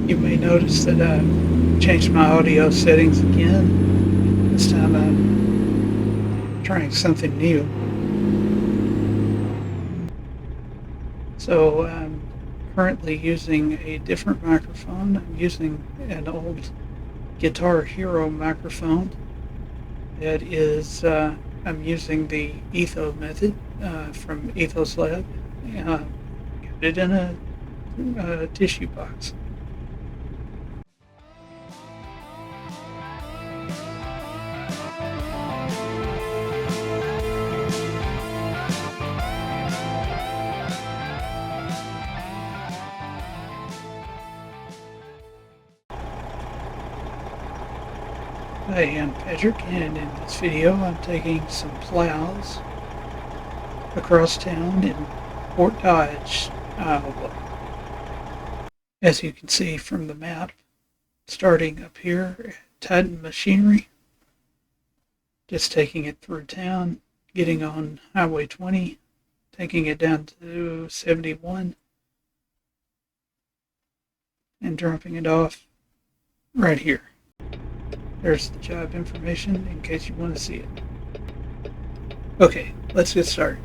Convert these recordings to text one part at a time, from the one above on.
You may notice that I've changed my audio settings again. This time I'm trying something new. So I'm currently using a different microphone. I'm using an old Guitar Hero microphone. That is, I'm using the Etho method from Ethos Lab. Got it in a tissue box. Hi, I'm Patrick, and in this video I'm taking some plows across town in Fort Dodge, Iowa. As you can see from the map, starting up here at Titan Machinery, just taking it through town, getting on Highway 20, taking it down to 71, and dropping it off right here. There's the job information in case you want to see it. Okay, let's get started.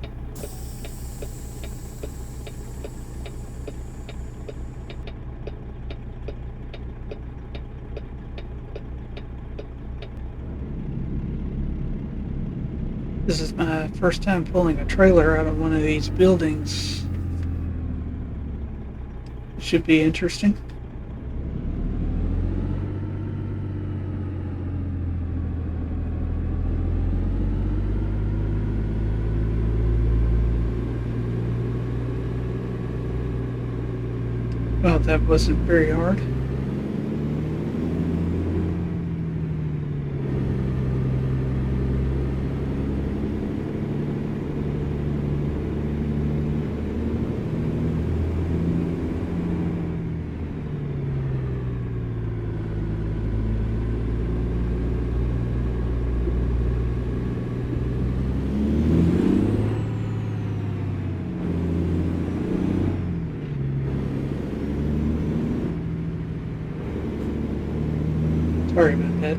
This is my first time pulling a trailer out of one of these buildings. It should be interesting. Well, that wasn't very hard. Sorry about that.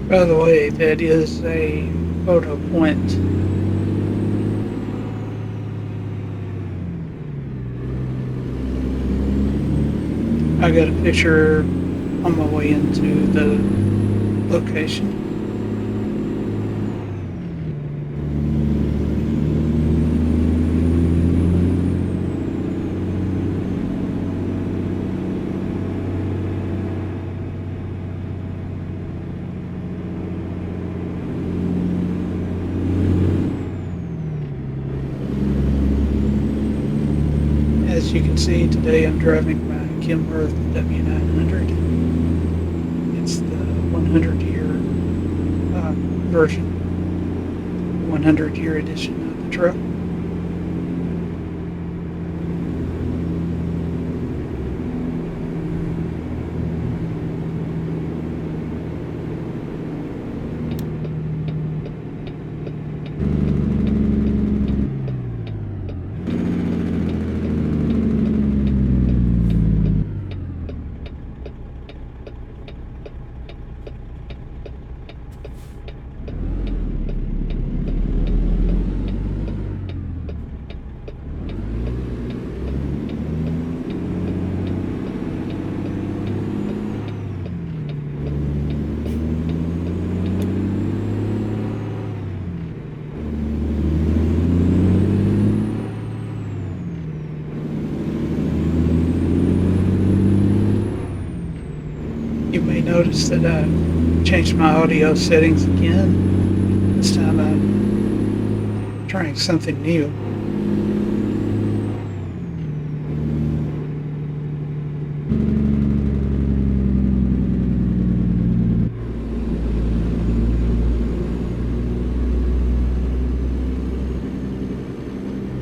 By the way, that is a photo point. I got a picture on my way into the location. As you can see, today I'm driving my Kenworth W900. It's the 100-year version, 100-year edition of the truck. You may notice that I've changed my audio settings again. This time I'm trying something new.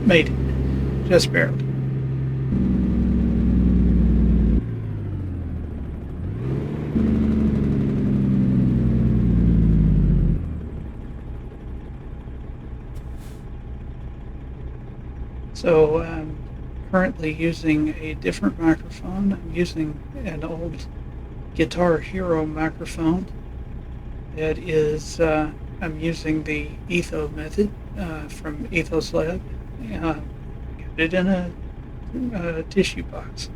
made it, just barely. So I'm currently using a different microphone. I'm using an old Guitar Hero microphone that is, I'm using the Etho method from Ethos Lab. Got it in a tissue box.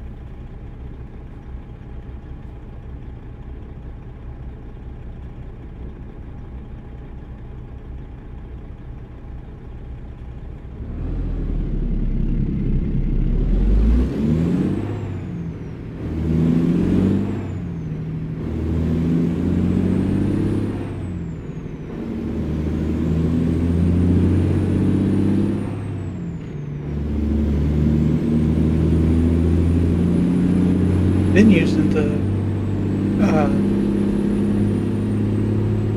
Been using the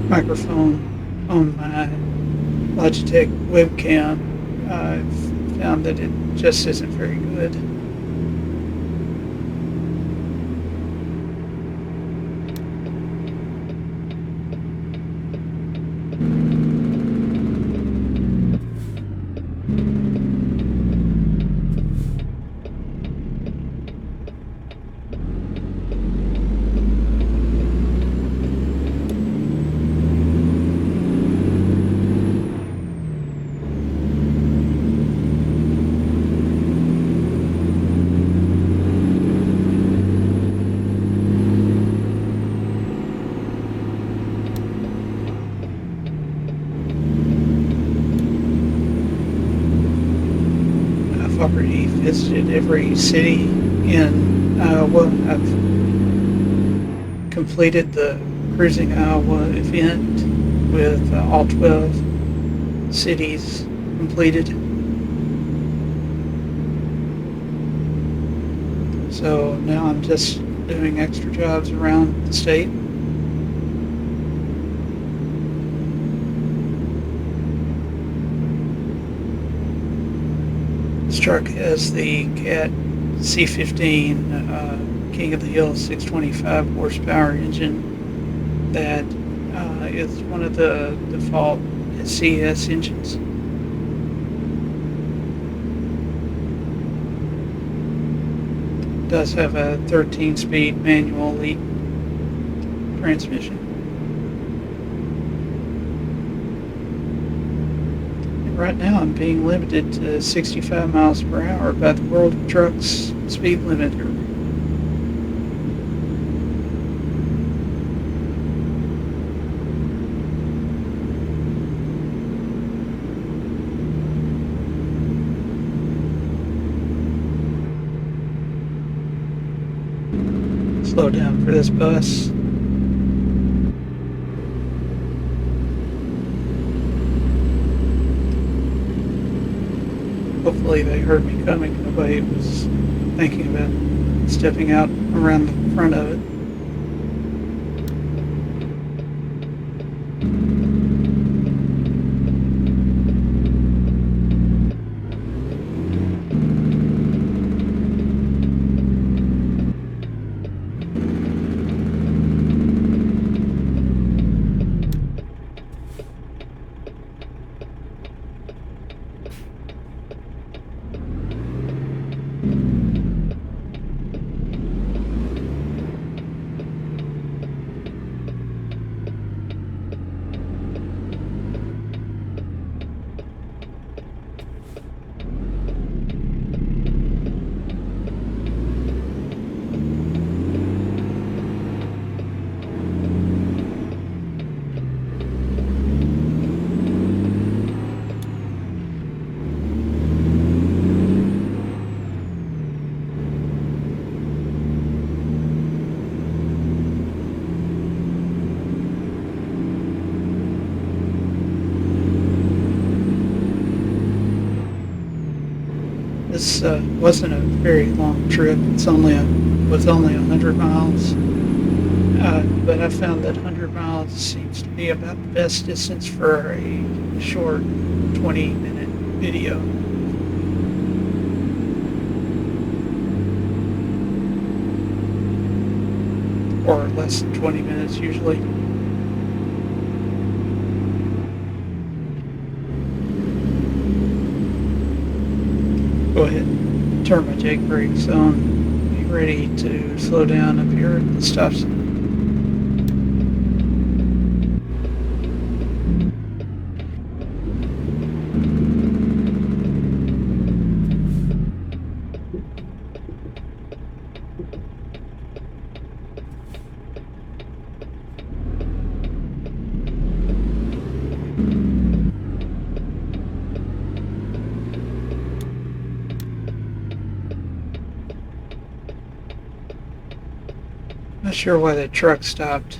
microphone on my Logitech webcam. I've found that it just isn't very good. I've already visited every city in Iowa. I've completed the Cruising Iowa event with all 12 cities completed. So now I'm just doing extra jobs around the state. This truck has the Cat C15 King of the Hill 625 horsepower engine that is one of the default CS engines. It does have a 13-speed manual lead transmission. Right now I'm being limited to 65 miles per hour by the World of Trucks speed limiter. Slow down for this bus. Hopefully they heard me coming. Nobody was thinking about stepping out around the front of it. This wasn't a very long trip. Was only 100 miles, but I found that 100 miles seems to be about the best distance for a short 20-minute video. or less than 20 minutes usually. Go ahead and turn my jake brakes on. Be ready to slow down up here at the stop sign. Not sure why the truck stopped.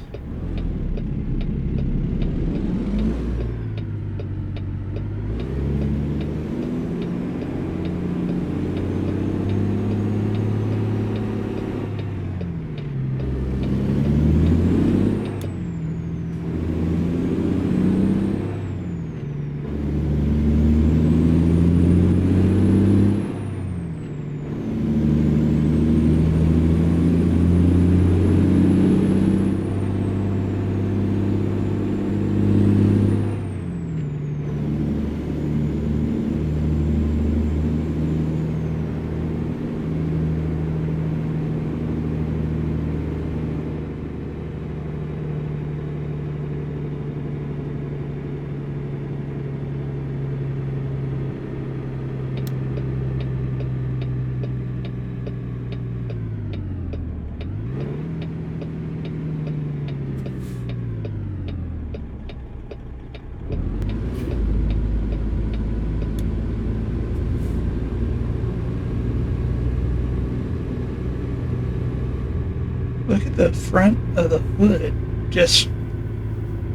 Look at the front of the hood just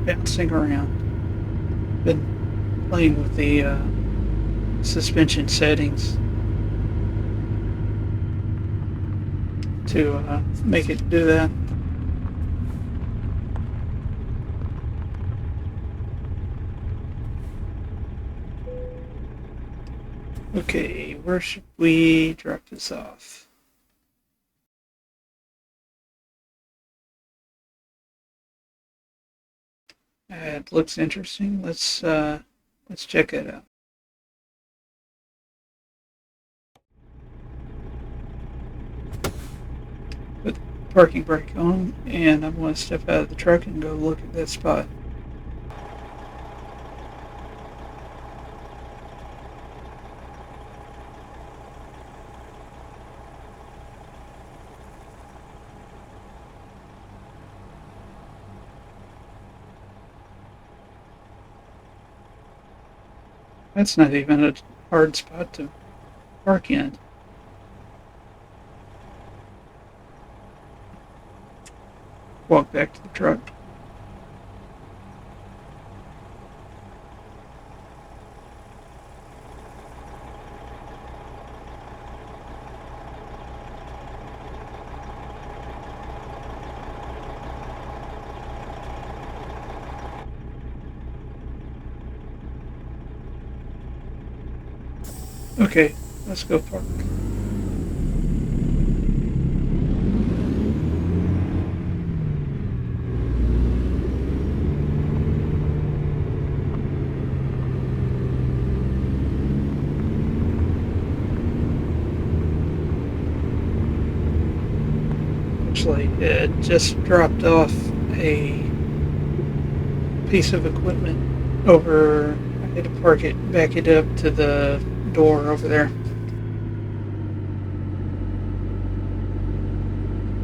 bouncing around. Been playing with the suspension settings to make it do that. Okay, where should we drop this off? It looks interesting. Let's check it out. Put the parking brake on, and I'm going to step out of the truck and go look at that spot. That's not even a hard spot to park in. Walk back to the truck. Okay, let's go park. Actually, it just dropped off a piece of equipment over. I had to park it, back it up to the door over there.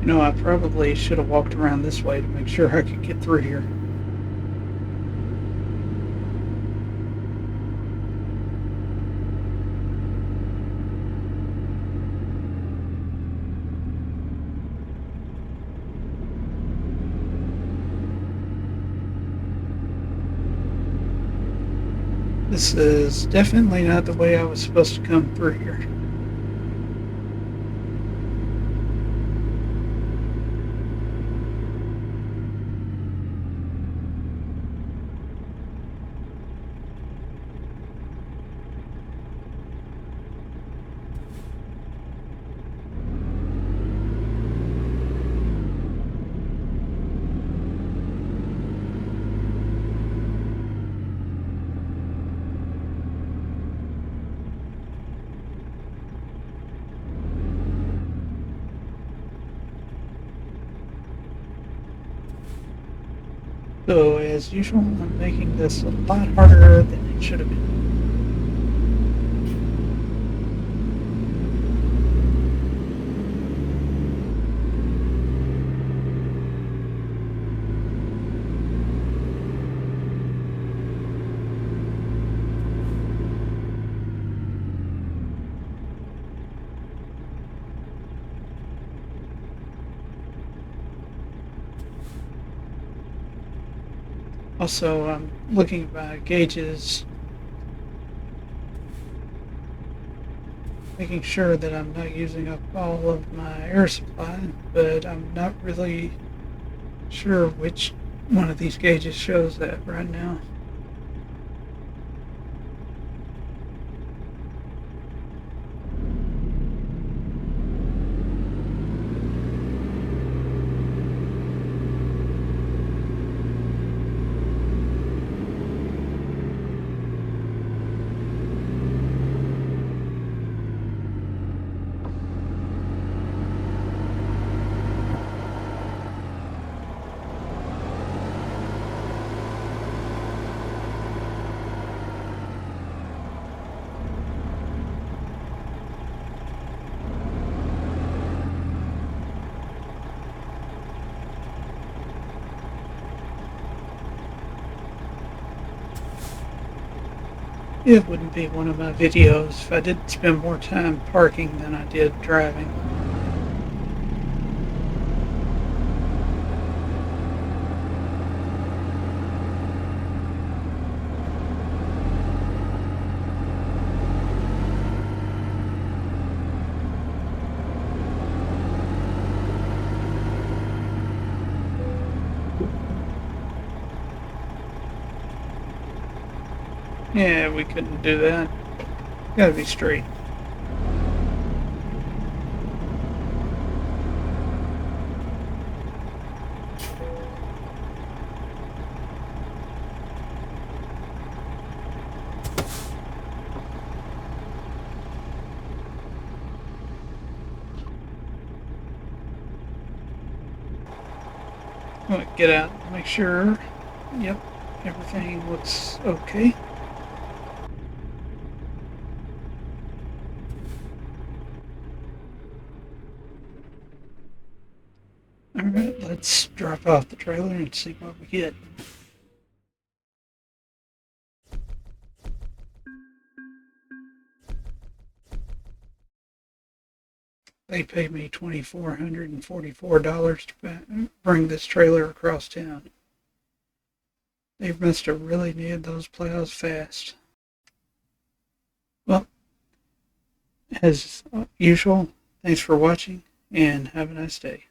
You know, I probably should have walked around this way to make sure I could get through here. This is definitely not the way I was supposed to come through here. as usual, I'm making this a lot harder than it should have been. Also, I'm looking at my gauges, making sure that I'm not using up all of my air supply, but I'm not really sure which one of these gauges shows that right now. It wouldn't be one of my videos if I didn't spend more time parking than I did driving. Yeah, we couldn't do that. Gotta be straight. I'm gonna get out and make sure. Yep, everything looks okay. Alright, let's drop off the trailer and see what we get. They paid me $2,444 to bring this trailer across town. They must have really needed those plows fast. Well, as usual, thanks for watching and have a nice day.